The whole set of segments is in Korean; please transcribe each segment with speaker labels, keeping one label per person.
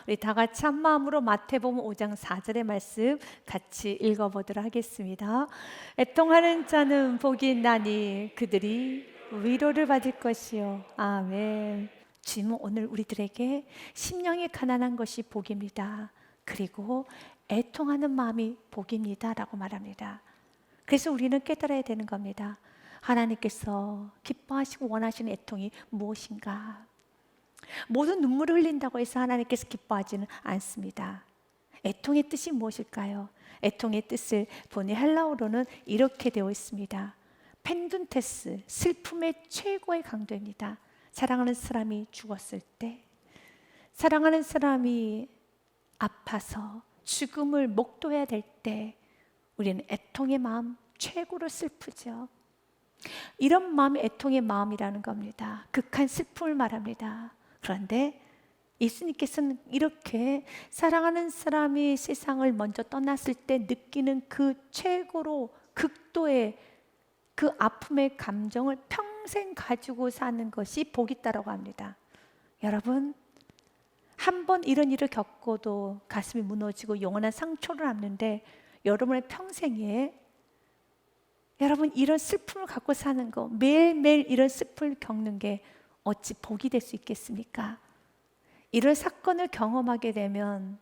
Speaker 1: 우리 다 같이 한 마음으로 마태복음 5장 4절의 말씀 같이 읽어보도록 하겠습니다. 애통하는 자는 복이 있나니 그들이 위로를 받을 것이요. 아멘. 주님은 오늘 우리들에게 심령이 가난한 것이 복입니다. 그리고 애통하는 마음이 복입니다 라고 말합니다. 그래서 우리는 깨달아야 되는 겁니다. 하나님께서 기뻐하시고 원하시는 애통이 무엇인가? 모든 눈물을 흘린다고 해서 하나님께서 기뻐하지는 않습니다. 애통의 뜻이 무엇일까요? 애통의 뜻을 보니 헬라어로는 이렇게 되어 있습니다. 펜둔테스, 슬픔의 최고의 강도입니다. 사랑하는 사람이 죽었을 때, 사랑하는 사람이 아파서 죽음을 목도해야 될 때 우리는 애통의 마음 최고로 슬프죠. 이런 마음이 애통의 마음이라는 겁니다. 극한 슬픔을 말합니다. 그런데 예수님께서는 이렇게 사랑하는 사람이 세상을 먼저 떠났을 때 느끼는 그 최고로 극도의 그 아픔의 감정을 평생 가지고 사는 것이 복이 있다고 합니다. 여러분, 한 번 이런 일을 겪고도 가슴이 무너지고 영원한 상처를 남는데 여러분의 평생에 여러분 이런 슬픔을 갖고 사는 거, 매일매일 이런 슬픔을 겪는 게 어찌 복이 될 수 있겠습니까? 이런 사건을 경험하게 되면,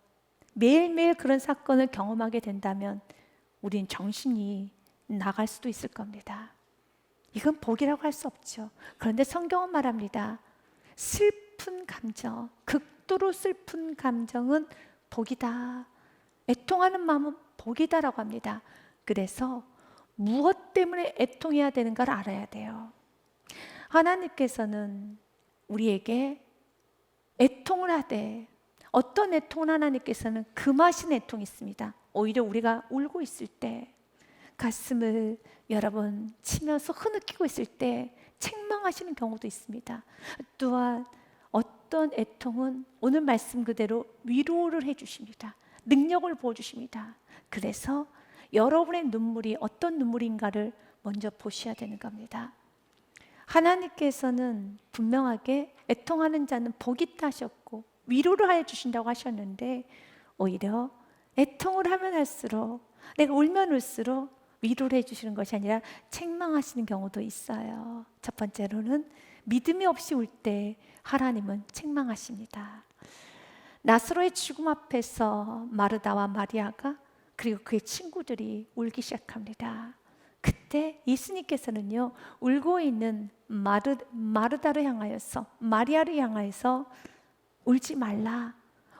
Speaker 1: 매일매일 그런 사건을 경험하게 된다면 우린 정신이 나갈 수도 있을 겁니다. 이건 복이라고 할 수 없죠. 그런데 성경은 말합니다. 슬픈 감정, 극도로 슬픈 감정은 복이다. 애통하는 마음은 복이다라고 합니다. 그래서 무엇 때문에 애통해야 되는가를 알아야 돼요. 하나님께서는 우리에게 애통을 하되, 어떤 애통을 하나님께서는 금하신 애통이 있습니다. 오히려 우리가 울고 있을 때, 가슴을 여러분 치면서 흐느끼고 있을 때 책망하시는 경우도 있습니다. 또한 어떤 애통은 오늘 말씀 그대로 위로를 해주십니다. 능력을 부어주십니다. 그래서 여러분의 눈물이 어떤 눈물인가를 먼저 보셔야 되는 겁니다. 하나님께서는 분명하게 애통하는 자는 복이 있다 하셨고 위로를 하여 주신다고 하셨는데, 오히려 애통을 하면 할수록, 내가 울면 울수록 위로를 해주시는 것이 아니라 책망하시는 경우도 있어요. 첫 번째로는 믿음이 없이 울 때 하나님은 책망하십니다. 나사로의 죽음 앞에서 마르다와 마리아가 그리고 그의 친구들이 울기 시작합니다. 그때 예수님께서는요, 울고 있는 마르다를 향하여서, 마리아를 향하여서 울지 말라,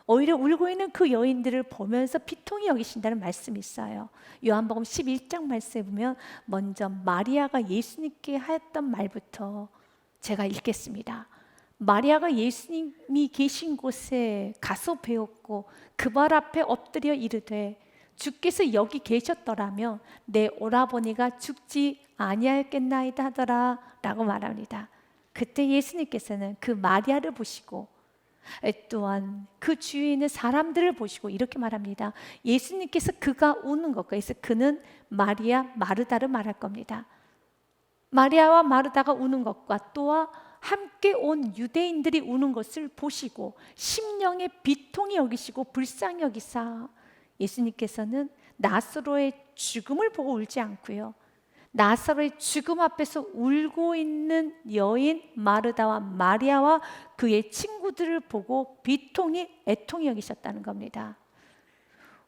Speaker 1: 오히려 울고 있는 그 여인들을 보면서 비통히 여기신다는 말씀이 있어요. 요한복음 11장 말씀에 보면 먼저 마리아가 예수님께 하였던 말부터 제가 읽겠습니다. 마리아가 예수님이 계신 곳에 가서 배웠고 그 발 앞에 엎드려 이르되, 주께서 여기 계셨더라면 내 오라버니가 죽지 아니하였겠나이다 하더라 라고 말합니다. 그때 예수님께서는 그 마리아를 보시고 또한 그 주위에 있는 사람들을 보시고 이렇게 말합니다. 예수님께서 그가 우는 것, 그래서 그는 마리아, 마르다를 말할 겁니다. 마리아와 마르다가 우는 것과 또한 함께 온 유대인들이 우는 것을 보시고 심령의 비통이 여기시고 불쌍히 여기사 예수님께서는 나사로의 죽음을 보고 울지 않고요, 나사로의 죽음 앞에서 울고 있는 여인 마르다와 마리아와 그의 친구들을 보고 비통히 애통히 여기셨다는 겁니다.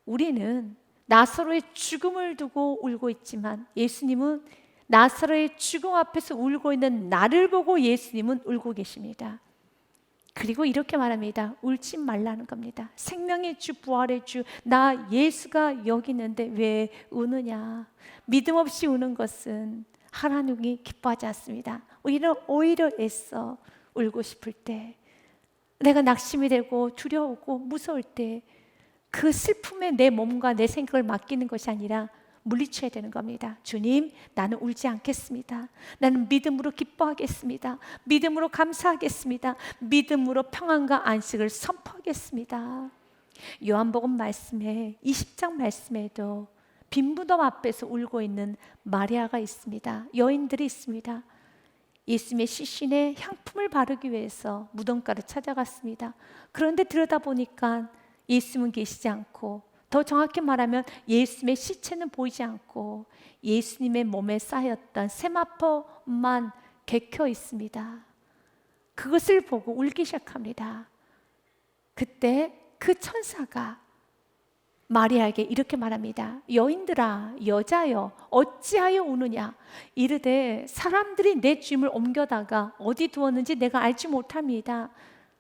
Speaker 1: 우리는 나사로의 죽음을 두고 울고 있지만 예수님은 나사로의 죽음 앞에서 울고 있는 나를 보고 예수님은 울고 계십니다. 그리고 이렇게 말합니다. 울지 말라는 겁니다. 생명의 주, 부활의 주, 나 예수가 여기 있는데 왜 우느냐. 믿음 없이 우는 것은 하나님이 기뻐하지 않습니다. 오히려 애써 울고 싶을 때, 내가 낙심이 되고 두려우고 무서울 때 그 슬픔에 내 몸과 내 생각을 맡기는 것이 아니라 물리쳐야 되는 겁니다. 주님, 나는 울지 않겠습니다. 나는 믿음으로 기뻐하겠습니다. 믿음으로 감사하겠습니다. 믿음으로 평안과 안식을 선포하겠습니다. 요한복음 말씀에 20장 말씀에도 빈 무덤 앞에서 울고 있는 마리아가 있습니다. 여인들이 있습니다. 예수님의 시신에 향품을 바르기 위해서 무덤가를 찾아갔습니다. 그런데 들여다보니까 예수님은 계시지 않고, 더 정확히 말하면 예수님의 시체는 보이지 않고 예수님의 몸에 쌓였던 세마포만 개켜 있습니다. 그것을 보고 울기 시작합니다. 그때 그 천사가 마리아에게 이렇게 말합니다. 여인들아, 여자여, 어찌하여 우느냐? 이르되 사람들이 내 짐을 옮겨다가 어디 두었는지 내가 알지 못합니다.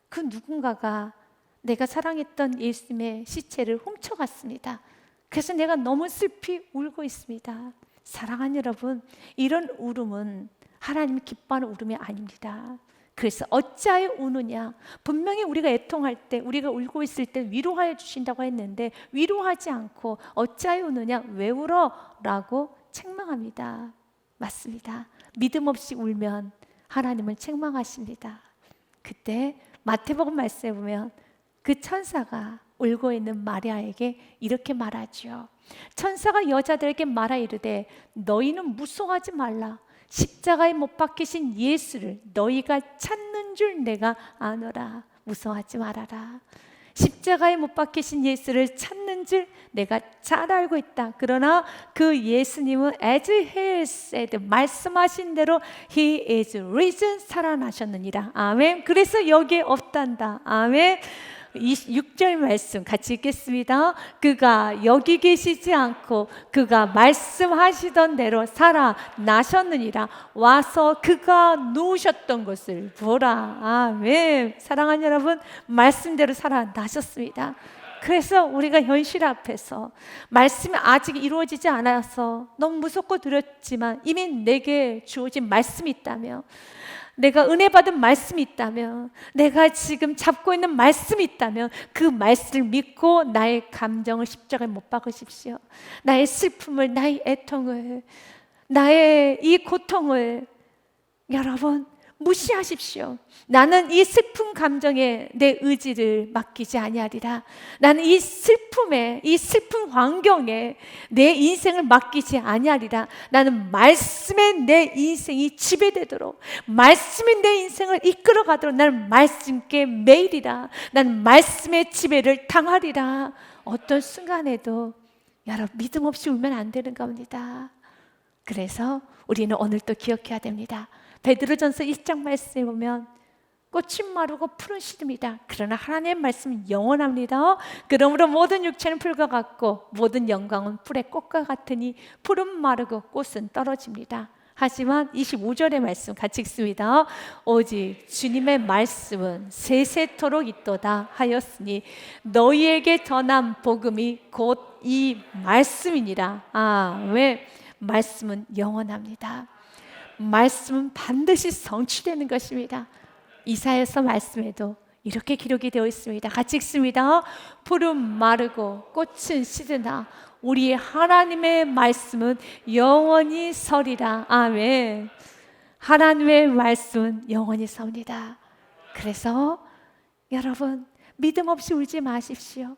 Speaker 1: 그 누군가가 내가 사랑했던 예수님의 시체를 훔쳐갔습니다. 그래서 내가 너무 슬피 울고 있습니다. 사랑하는 여러분, 이런 울음은 하나님이 기뻐하는 울음이 아닙니다. 그래서 어찌하여 우느냐? 분명히 우리가 애통할 때, 우리가 울고 있을 때 위로하여 주신다고 했는데 위로하지 않고 어찌하여 우느냐? 왜 울어? 라고 책망합니다. 맞습니다. 믿음 없이 울면 하나님은 책망하십니다. 그때 마태복음 말씀에 보면 그 천사가 울고 있는 마리아에게 이렇게 말하죠. 천사가 여자들에게 말하 이르되 너희는 무서워하지 말라. 십자가에 못 박히신 예수를 너희가 찾는 줄 내가 아노라. 무서워하지 말아라. 십자가에 못 박히신 예수를 찾는 줄 내가 잘 알고 있다. 그러나 그 예수님은 as he said, 말씀하신 대로 he is risen, 살아나셨느니라. 아멘. 그래서 여기에 없단다. 아멘. 6절 말씀 같이 읽겠습니다. 그가 여기 계시지 않고 그가 말씀하시던 대로 살아나셨느니라. 와서 그가 누우셨던 것을 보라. 아멘. 사랑하는 여러분, 말씀대로 살아나셨습니다. 그래서 우리가 현실 앞에서 말씀이 아직 이루어지지 않아서 너무 무섭고 두렵지만 이미 내게 주어진 말씀이 있다며, 내가 은혜 받은 말씀이 있다면, 내가 지금 잡고 있는 말씀이 있다면 그 말씀을 믿고 나의 감정을 십자가에 못 박으십시오. 나의 슬픔을, 나의 애통을, 나의 이 고통을 여러분 무시하십시오. 나는 이 슬픈 감정에 내 의지를 맡기지 아니하리라. 나는 이 슬픔에, 이 슬픈 환경에 내 인생을 맡기지 아니하리라. 나는 말씀에 내 인생이 지배되도록, 말씀이 내 인생을 이끌어가도록 나는 말씀께 매일이라. 나는 말씀의 지배를 당하리라. 어떤 순간에도 여러분 믿음 없이 울면 안 되는 겁니다. 그래서 우리는 오늘 또 기억해야 됩니다. 베드로전서 1장 말씀에 보면 꽃은 마르고 푸른 시듭니다. 그러나 하나님의 말씀은 영원합니다. 그러므로 모든 육체는 풀과 같고 모든 영광은 풀의 꽃과 같으니 풀은 마르고 꽃은 떨어집니다. 하지만 25절의 말씀 같이 읽습니다. 오직 주님의 말씀은 세세토록 있도다 하였으니 너희에게 전한 복음이 곧 이 말씀이니라. 아멘. 말씀은 영원합니다. 말씀은 반드시 성취되는 것입니다. 이사야서 말씀에도 이렇게 기록이 되어 있습니다. 같이 읽습니다. 풀은 마르고 꽃은 시드나 우리의 하나님의 말씀은 영원히 서리라. 아멘. 하나님의 말씀은 영원히 섭니다. 그래서 여러분 믿음 없이 울지 마십시오.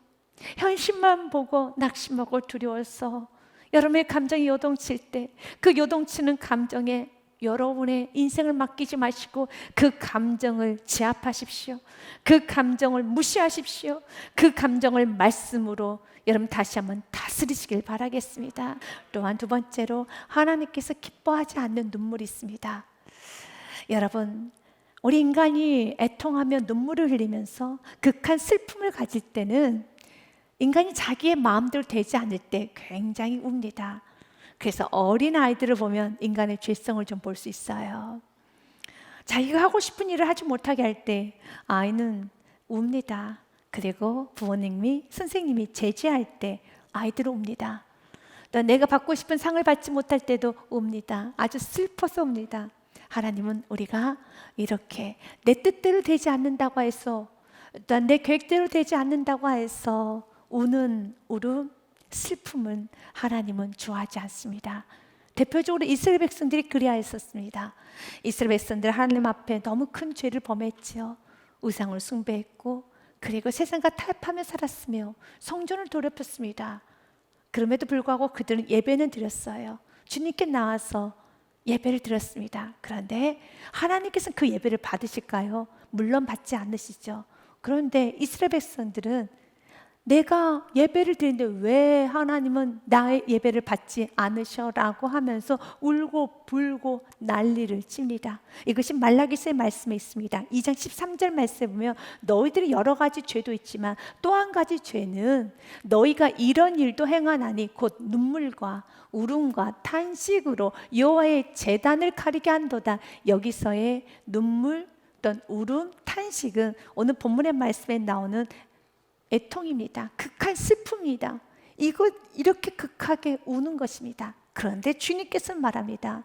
Speaker 1: 현실만 보고 낙심하고 두려워서 여러분의 감정이 요동칠 때 그 요동치는 감정에 여러분의 인생을 맡기지 마시고 그 감정을 제압하십시오. 그 감정을 무시하십시오. 그 감정을 말씀으로 여러분 다시 한번 다스리시길 바라겠습니다. 또한 두 번째로 하나님께서 기뻐하지 않는 눈물이 있습니다. 여러분 우리 인간이 애통하며 눈물을 흘리면서 극한 슬픔을 가질 때는 인간이 자기의 마음대로 되지 않을 때 굉장히 웁니다. 그래서 어린 아이들을 보면 인간의 죄성을 좀 볼 수 있어요. 자기가 하고 싶은 일을 하지 못하게 할 때 아이는 웁니다. 그리고 부모님이, 선생님이 제지할 때 아이들은 웁니다. 또 내가 받고 싶은 상을 받지 못할 때도 웁니다. 아주 슬퍼서 웁니다. 하나님은 우리가 이렇게 내 뜻대로 되지 않는다고 해서, 또 내 계획대로 되지 않는다고 해서 우는 울음, 슬픔은 하나님은 좋아하지 않습니다. 대표적으로 이스라엘 백성들이 그리하였었습니다. 이스라엘 백성들 하나님 앞에 너무 큰 죄를 범했지요. 우상을 숭배했고 그리고 세상과 타협하며 살았으며 성전을 더럽혔습니다. 그럼에도 불구하고 그들은 예배는 드렸어요. 주님께 나와서 예배를 드렸습니다. 그런데 하나님께서는 그 예배를 받으실까요? 물론 받지 않으시죠. 그런데 이스라엘 백성들은 내가 예배를 드리는데 왜 하나님은 나의 예배를 받지 않으셔라고 하면서 울고 불고 난리를 칩니다. 이것이 말라기서의 말씀에 있습니다. 2장 13절 말씀에 보면 너희들이 여러 가지 죄도 있지만 또 한 가지 죄는 너희가 이런 일도 행하나니 곧 눈물과 울음과 탄식으로 여호와의 제단을 가리게 한도다. 여기서의 눈물 또는 울음, 탄식은 오늘 본문의 말씀에 나오는 애통입니다. 극한 슬픔입니다. 이렇게 극하게 우는 것입니다. 그런데 주님께서는 말합니다.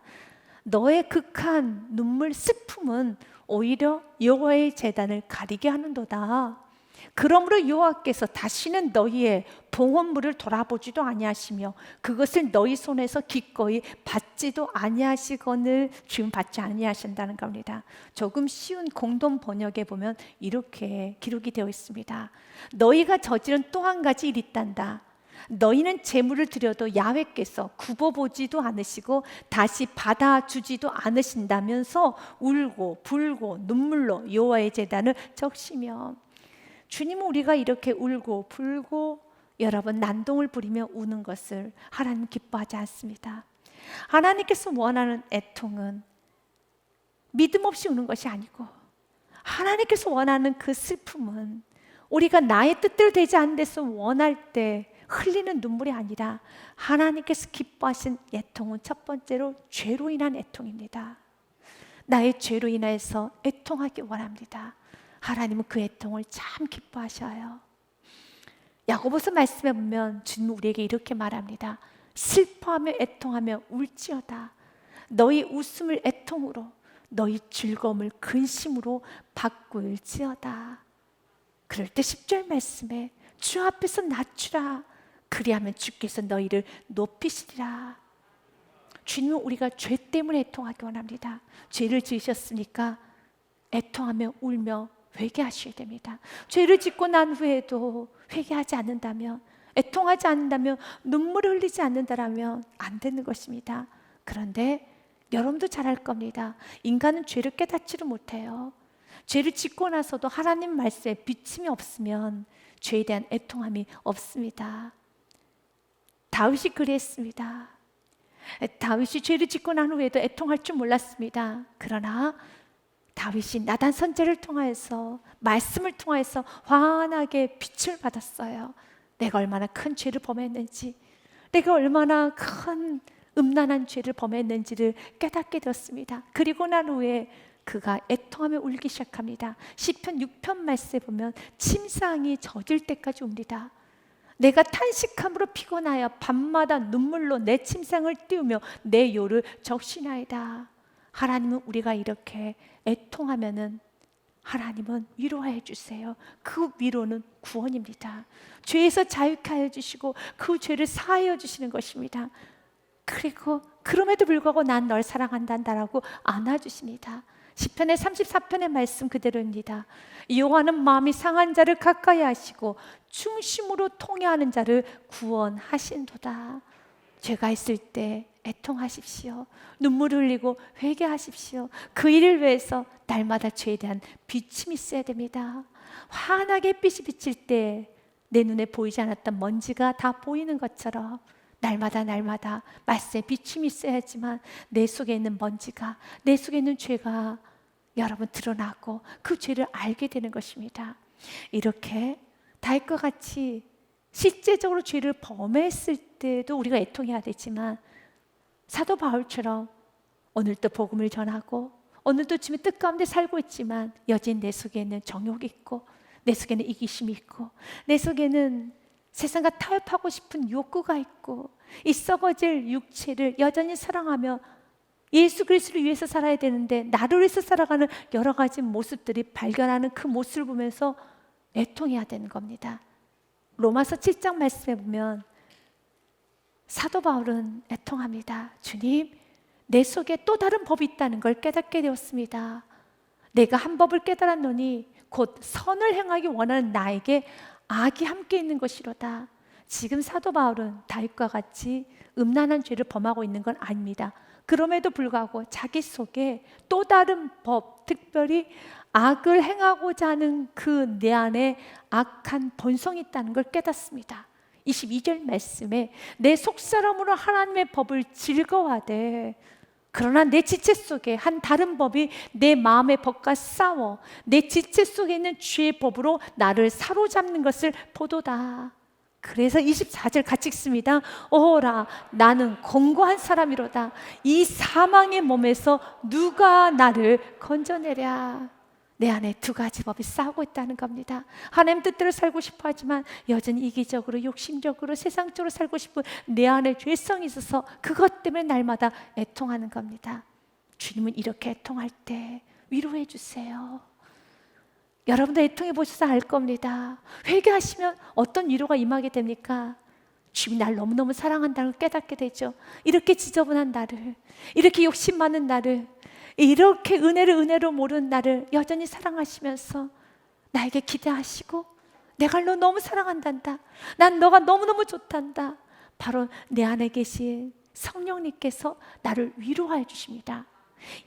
Speaker 1: 너의 극한 눈물, 슬픔은 오히려 여호와의 제단을 가리게 하는도다. 그러므로 여호와께서 다시는 너희의 봉헌물을 돌아보지도 아니하시며 그것을 너희 손에서 기꺼이 받지도 아니하시거늘 지금 받지 아니하신다는 겁니다. 조금 쉬운 공동 번역에 보면 이렇게 기록이 되어 있습니다. 너희가 저지른 또 한 가지 일이 있단다. 너희는 제물을 드려도 야훼께서 굽어보지도 않으시고 다시 받아주지도 않으신다면서 울고 불고 눈물로 여호와의 제단을 적시며. 주님은 우리가 이렇게 울고 불고 여러분 난동을 부리며 우는 것을 하나님 기뻐하지 않습니다. 하나님께서 원하는 애통은 믿음 없이 우는 것이 아니고 하나님께서 원하는 그 슬픔은 우리가 나의 뜻대로 되지 않는 데서 원할 때 흘리는 눈물이 아니라 하나님께서 기뻐하신 애통은 첫 번째로 죄로 인한 애통입니다. 나의 죄로 인해서 애통하기 원합니다. 하나님은 그 애통을 참 기뻐하셔요. 야고보서 말씀에 보면 주님 우리에게 이렇게 말합니다. 슬퍼하며 애통하며 울지어다. 너희 웃음을 애통으로 너희 즐거움을 근심으로 바꿀지어다. 그럴 때 10절 말씀에 주 앞에서 낮추라. 그리하면 주께서 너희를 높이시리라. 주님은 우리가 죄 때문에 애통하기 원합니다. 죄를 지으셨으니까 애통하며 울며 회개하셔야 됩니다. 죄를 짓고 난 후에도 회개하지 않는다면, 애통하지 않는다면, 눈물을 흘리지 않는다면 안 되는 것입니다. 그런데 여러분도 잘 알 겁니다. 인간은 죄를 깨닫지를 못해요. 죄를 짓고 나서도 하나님 말씀에 비침이 없으면 죄에 대한 애통함이 없습니다. 다윗이 그랬습니다. 다윗이 죄를 짓고 난 후에도 애통할 줄 몰랐습니다. 그러나 다윗이 나단 선지자를 통하여서 말씀을 통하여서 환하게 빛을 받았어요. 내가 얼마나 큰 죄를 범했는지, 내가 얼마나 큰 음란한 죄를 범했는지를 깨닫게 되었습니다. 그리고 난 후에 그가 애통하며 울기 시작합니다. 시편 6편 말씀에 보면 침상이 젖을 때까지 웁니다. 내가 탄식함으로 피곤하여 밤마다 눈물로 내 침상을 띄우며 내 요를 적시나이다. 하나님은 우리가 이렇게 애통하면은 하나님은 위로하여 주세요. 그 위로는 구원입니다. 죄에서 자유케 하여 주시고 그 죄를 사하여 주시는 것입니다. 그리고 그럼에도 불구하고 난 널 사랑한다라고 안아주십니다. 시편의 34편의 말씀 그대로입니다. 여호와는 마음이 상한 자를 가까이 하시고 중심으로 통회하는 자를 구원하신도다. 죄가 있을 때 애통하십시오. 눈물 흘리고 회개하십시오. 그 일을 위해서 날마다 죄에 대한 비침이 있어야 됩니다. 환하게 햇빛이 비칠 때 내 눈에 보이지 않았던 먼지가 다 보이는 것처럼 날마다 말씀에 비침이 있어야지만 내 속에 있는 먼지가, 내 속에 있는 죄가 여러분 드러나고 그 죄를 알게 되는 것입니다. 이렇게 다윗과 같이 실제적으로 죄를 범했을 때도 우리가 애통해야 되지만 사도 바울처럼 오늘도 복음을 전하고 오늘도 주님의 뜻 가운데 살고 있지만 여전히 내 속에는 정욕이 있고 내 속에는 이기심이 있고 내 속에는 세상과 타협하고 싶은 욕구가 있고 이 썩어질 육체를 여전히 사랑하며 예수 그리스도를 위해서 살아야 되는데 나를 위해서 살아가는 여러 가지 모습들이 발견하는 그 모습을 보면서 애통해야 되는 겁니다. 로마서 7장 말씀에 보면 사도 바울은 애통합니다. 주님, 내 속에 또 다른 법이 있다는 걸 깨닫게 되었습니다. 내가 한 법을 깨달았노니 곧 선을 행하기 원하는 나에게 악이 함께 있는 것이로다. 지금 사도 바울은 다윗과 같이 음란한 죄를 범하고 있는 건 아닙니다. 그럼에도 불구하고 자기 속에 또 다른 법, 특별히 악을 행하고자 하는 그 내 안에 악한 본성이 있다는 걸 깨닫습니다. 22절 말씀에 내 속사람으로 하나님의 법을 즐거워하되 그러나 내 지체 속에 한 다른 법이 내 마음의 법과 싸워 내 지체 속에 있는 주의 법으로 나를 사로잡는 것을 보도다. 그래서 24절 같이 읽습니다. 오라 나는 공고한 사람이로다. 이 사망의 몸에서 누가 나를 건져내랴. 내 안에 두 가지 법이 싸우고 있다는 겁니다. 하나님 뜻대로 살고 싶어 하지만 여전히 이기적으로 욕심적으로 세상적으로 살고 싶은 내 안에 죄성이 있어서 그것 때문에 날마다 애통하는 겁니다. 주님은 이렇게 애통할 때 위로해 주세요. 여러분도 애통해 보셔서 알 겁니다. 회개하시면 어떤 위로가 임하게 됩니까? 주님이 날 너무너무 사랑한다는 걸 깨닫게 되죠. 이렇게 지저분한 나를, 이렇게 욕심 많은 나를, 이렇게 은혜로 모르는 나를 여전히 사랑하시면서 나에게 기대하시고 내가 너 너무 사랑한단다. 난 너가 너무너무 좋단다. 바로 내 안에 계신 성령님께서 나를 위로해 주십니다.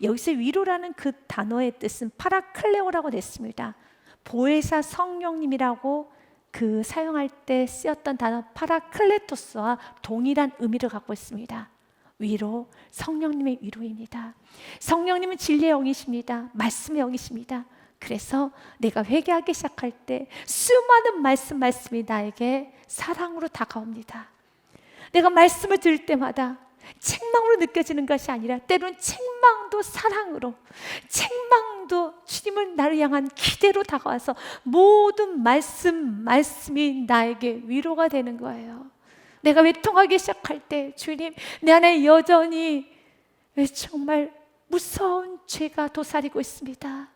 Speaker 1: 여기서 위로라는 그 단어의 뜻은 파라클레오라고 됐습니다. 보혜사 성령님이라고 그 사용할 때 쓰였던 단어 파라클레토스와 동일한 의미를 갖고 있습니다. 위로, 성령님의 위로입니다. 성령님은 진리의 영이십니다. 말씀의 영이십니다. 그래서 내가 회개하기 시작할 때 수많은 말씀이 나에게 사랑으로 다가옵니다. 내가 말씀을 들을 때마다 책망으로 느껴지는 것이 아니라 때로는 책망도 사랑으로, 책망도 주님을 나를 향한 기대로 다가와서 모든 말씀이 나에게 위로가 되는 거예요. 내가 외통하기 시작할 때 주님 내 안에 여전히 정말 무서운 죄가 도사리고 있습니다.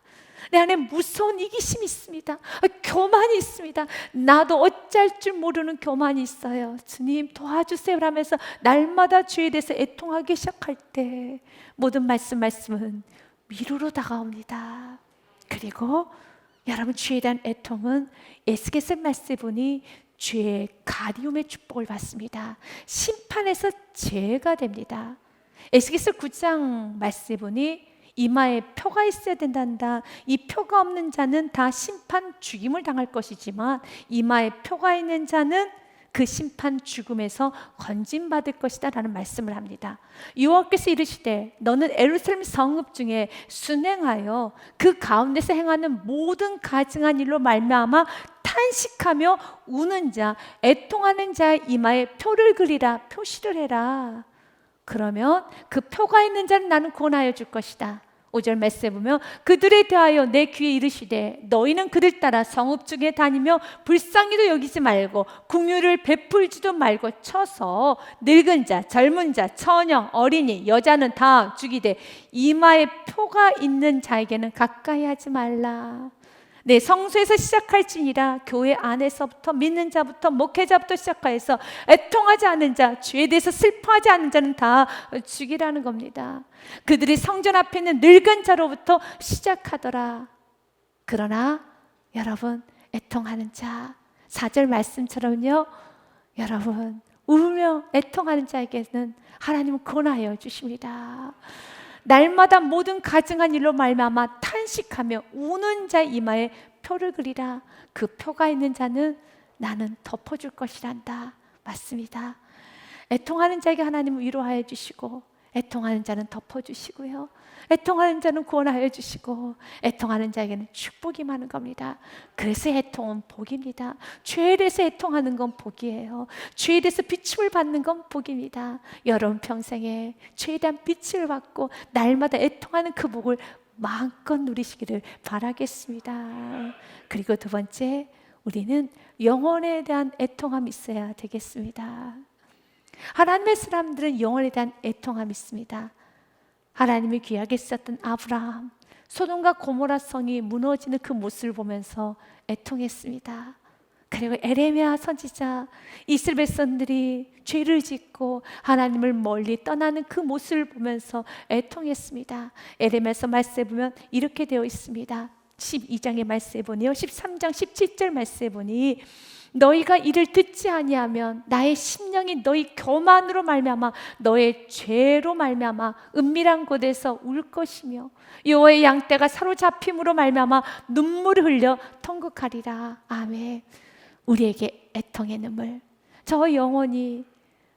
Speaker 1: 내 안에 무서운 이기심이 있습니다. 교만이 있습니다. 나도 어쩔 줄 모르는 교만이 있어요. 주님 도와주세요 하면서 날마다 주에 대해서 애통하기 시작할 때 모든 말씀은 위로로 다가옵니다. 그리고 여러분 주에 대한 애통은 에스겔서 말씀해 보니 죄의 가리움의 축복을 받습니다. 심판에서 죄가 됩니다. 에스겔서 9장 말씀해 보니 이마에 표가 있어야 된단다. 이 표가 없는 자는 다 심판 죽임을 당할 것이지만 이마에 표가 있는 자는 그 심판 죽음에서 건진받을 것이다 라는 말씀을 합니다. 여호와께서 이르시되 너는 예루살렘 성읍 중에 순행하여 그 가운데서 행하는 모든 가증한 일로 말미암아 탄식하며 우는 자, 애통하는 자의 이마에 표를 그리라, 표시를 해라. 그러면 그 표가 있는 자는 나는 구원하여 줄 것이다. 5절 말씀에 보면 그들에 대하여 내 귀에 이르시되 너희는 그들 따라 성읍 중에 다니며 불쌍히도 여기지 말고 긍휼을 베풀지도 말고 쳐서 늙은 자, 젊은 자, 처녀, 어린이, 여자는 다 죽이되 이마에 표가 있는 자에게는 가까이 하지 말라. 네, 성소에서 시작할지니라. 교회 안에서부터 믿는 자부터 목회자부터 시작하여서 애통하지 않은 자, 주에 대해서 슬퍼하지 않은 자는 다 죽이라는 겁니다. 그들이 성전 앞에 있는 늙은 자로부터 시작하더라. 그러나 여러분 애통하는 자 4절 말씀처럼요, 여러분 울며 애통하는 자에게는 하나님은 권하여 주십니다. 날마다 모든 가증한 일로 말미암아 탄식하며 우는 자의 이마에 표를 그리라. 그 표가 있는 자는 나는 덮어줄 것이란다. 맞습니다. 애통하는 자에게 하나님은 위로하여 주시고 애통하는 자는 덮어주시고요, 애통하는 자는 구원하여 주시고 애통하는 자에게는 축복이 많은 겁니다. 그래서 애통은 복입니다. 죄에 대해서 애통하는 건 복이에요. 죄에 대해서 비침을 받는 건 복입니다. 여러분 평생에 죄에 대한 비침을 받고 날마다 애통하는 그 복을 마음껏 누리시기를 바라겠습니다. 그리고 두 번째, 우리는 영혼에 대한 애통함이 있어야 되겠습니다. 하나님의 사람들은 영혼에 대한 애통함이 있습니다. 하나님이 귀하게 쓰셨던 아브라함, 소돔과 고모라 성이 무너지는 그 모습을 보면서 애통했습니다. 그리고 에레미야 선지자, 이스라엘 백성들이 죄를 짓고 하나님을 멀리 떠나는 그 모습을 보면서 애통했습니다. 에레미야서 말씀에 보면 이렇게 되어 있습니다. 12장의 말씀에 보니요, 13장 17절 말씀에 보니 너희가 이를 듣지 아니하면 나의 심령이 너희 교만으로 말미암아 너의 죄로 말미암아 은밀한 곳에서 울 것이며 여호와의 양떼가 사로잡힘으로 말미암아 눈물을 흘려 통곡하리라. 아멘. 우리에게 애통의 눈물, 저 영혼이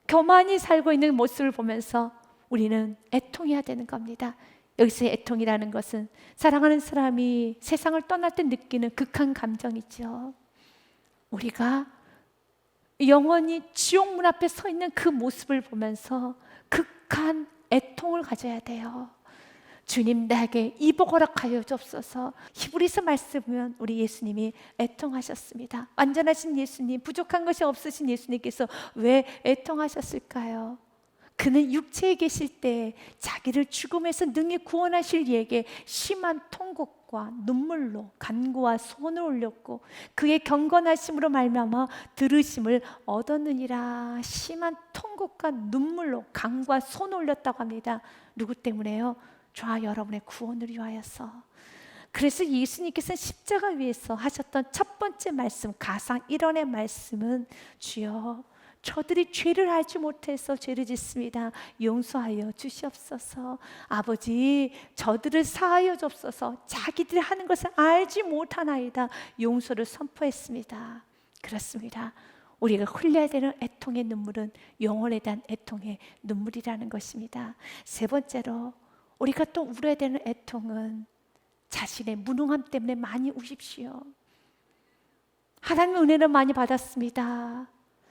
Speaker 1: 교만히 살고 있는 모습을 보면서 우리는 애통해야 되는 겁니다. 여기서의 애통이라는 것은 사랑하는 사람이 세상을 떠날 때 느끼는 극한 감정이죠. 우리가 영원히 지옥 문 앞에 서 있는 그 모습을 보면서 극한 애통을 가져야 돼요. 주님, 나에게 이복 허락하여 주옵소서. 히브리서 말씀 보면 우리 예수님이 애통하셨습니다. 완전하신 예수님, 부족한 것이 없으신 예수님께서 왜 애통하셨을까요? 그는 육체에 계실 때 자기를 죽음에서 능히 구원하실 이에게 심한 통곡과 눈물로 간구와 손을 올렸고 그의 경건하심으로 말미암아 들으심을 얻었느니라. 심한 통곡과 눈물로 간구와 손을 올렸다고 합니다. 누구 때문에요? 저와 여러분의 구원을 위하여서. 그래서 예수님께서 십자가 위에서 하셨던 첫 번째 말씀, 가상 1원의 말씀은 주여 저들이 죄를 알지 못해서 죄를 짓습니다. 용서하여 주시옵소서. 아버지, 저들을 사하여 주옵소서. 자기들이 하는 것을 알지 못하나이다. 용서를 선포했습니다. 그렇습니다. 우리가 흘려야 되는 애통의 눈물은 영혼에 대한 애통의 눈물이라는 것입니다. 세 번째로 우리가 또 울어야 되는 애통은 자신의 무능함 때문에 많이 우십시오. 하나님의 은혜는 많이 받았습니다.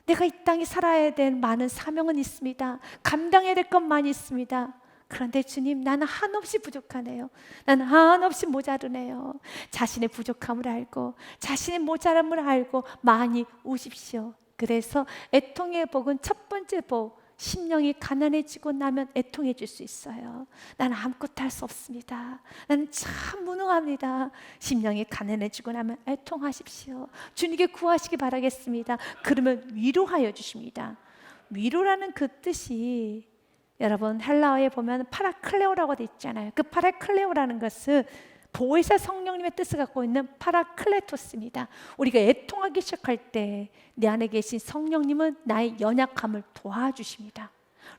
Speaker 1: 내가 이 땅에 살아야 될 많은 사명은 있습니다. 감당해야 될 것 많이 있습니다. 그런데 주님, 나는 한없이 부족하네요. 나는 한없이 모자르네요. 자신의 부족함을 알고 자신의 모자람을 알고 많이 우십시오. 그래서 애통의 복은 첫 번째 복, 심령이 가난해지고 나면 애통해질 수 있어요. 나는 아무것도 할 수 없습니다. 나는 참 무능합니다. 심령이 가난해지고 나면 애통하십시오. 주님께 구하시기 바라겠습니다. 그러면 위로하여 주십니다. 위로라는 그 뜻이 여러분 헬라어에 보면 파라클레오라고 되어 있잖아요. 그 파라클레오라는 것은 보혜사 성령님의 뜻을 갖고 있는 파라클레토스입니다. 우리가 애통하기 시작할 때 내 안에 계신 성령님은 나의 연약함을 도와주십니다.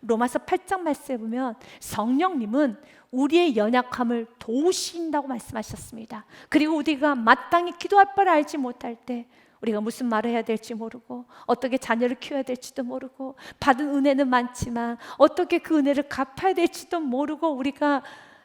Speaker 1: 로마서 8장 말씀에 보면 성령님은 우리의 연약함을 도우신다고 말씀하셨습니다. 그리고 우리가 마땅히 기도할 바를 알지 못할 때 우리가 무슨 말을 해야 될지 모르고 어떻게 자녀를 키워야 될지도 모르고 받은 은혜는 많지만 어떻게 그 은혜를 갚아야 될지도 모르고 우리가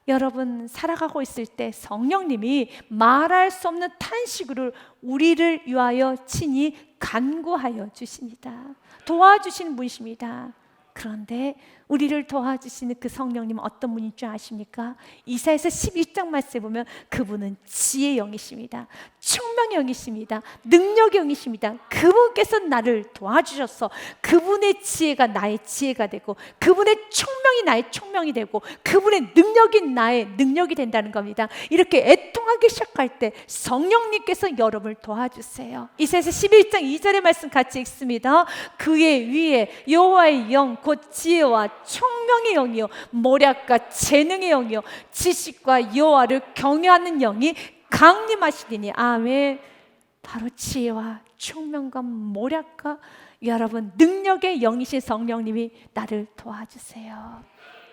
Speaker 1: 여러분 살아가고 있을 때 성령님이 말할 수 없는 탄식으로 우리를 위하여 친히 간구하여 주십니다. 도와주시는 분이십니다. 그런데 우리를 도와주시는 그 성령님은 어떤 분인 줄 아십니까? 이사야서 11장 말씀에 보면 그분은 지혜의 영이십니다. 총명의 영이십니다. 능력의 영이십니다. 그분께서 나를 도와주셔서 그분의 지혜가 나의 지혜가 되고 그분의 총명이 나의 총명이 되고 그분의 능력이 나의 능력이 된다는 겁니다. 이렇게 애통하기 시작할 때 성령님께서 여러분을 도와주세요. 이사야서 11장 2절의 말씀 같이 읽습니다. 그의 위에 여호와의 영 곧 지혜와 총명의 영이요 모략과 재능의 영이요 지식과 여호와를 경외하는 영이 강림하시리니. 아멘. 바로 지혜와 총명과 모략과 여러분 능력의 영이신 성령님이 나를 도와주세요.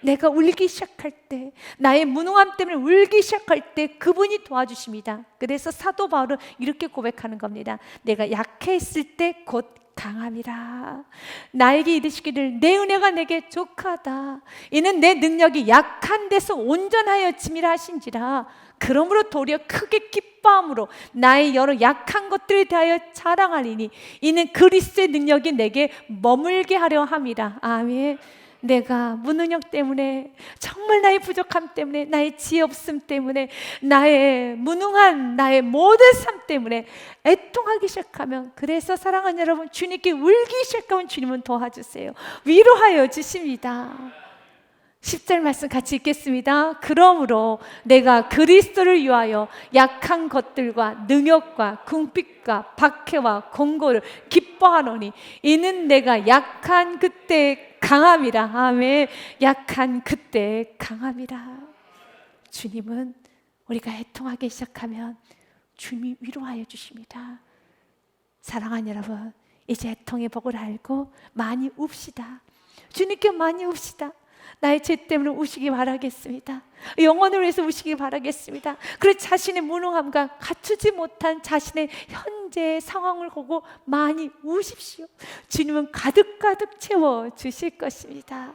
Speaker 1: 내가 울기 시작할 때 나의 무능함 때문에 울기 시작할 때 그분이 도와주십니다. 그래서 사도 바울은 이렇게 고백하는 겁니다. 내가 약했을 때 곧 강함이라. 나에게 이르시기를 내 은혜가 내게 족하다. 이는 내 능력이 약한 데서 온전하여짐이라 하신지라. 그러므로 도리어 크게 기뻐함으로 나의 여러 약한 것들에 대하여 자랑하리니 이는 그리스도의 능력이 내게 머물게 하려 함이라. 아멘. 내가 무능력 때문에 정말 나의 부족함 때문에 나의 지혜 없음 때문에 나의 무능한 나의 모든 삶 때문에 애통하기 시작하면 그래서 사랑하는 여러분 주님께 울기 시작하면 주님은 도와주세요. 위로하여 주십니다. 10절 말씀 같이 읽겠습니다. 그러므로 내가 그리스도를 위하여 약한 것들과 능욕과 궁핍과 박해와 공고를 기뻐하노니 이는 내가 약한 그때 강함이라. 아멘. 약한 그때 강함이라. 주님은 우리가 애통하기 시작하면 주님이 위로하여 주십니다. 사랑하는 여러분, 이제 애통의 복을 알고 많이 웁시다. 주님께 많이 웁시다. 나의 죄 때문에 우시기 바라겠습니다. 영혼을 위해서 우시기 바라겠습니다. 그리고 자신의 무능함과 갖추지 못한 자신의 현재의 상황을 보고 많이 우십시오. 주님은 가득가득 채워 주실 것입니다.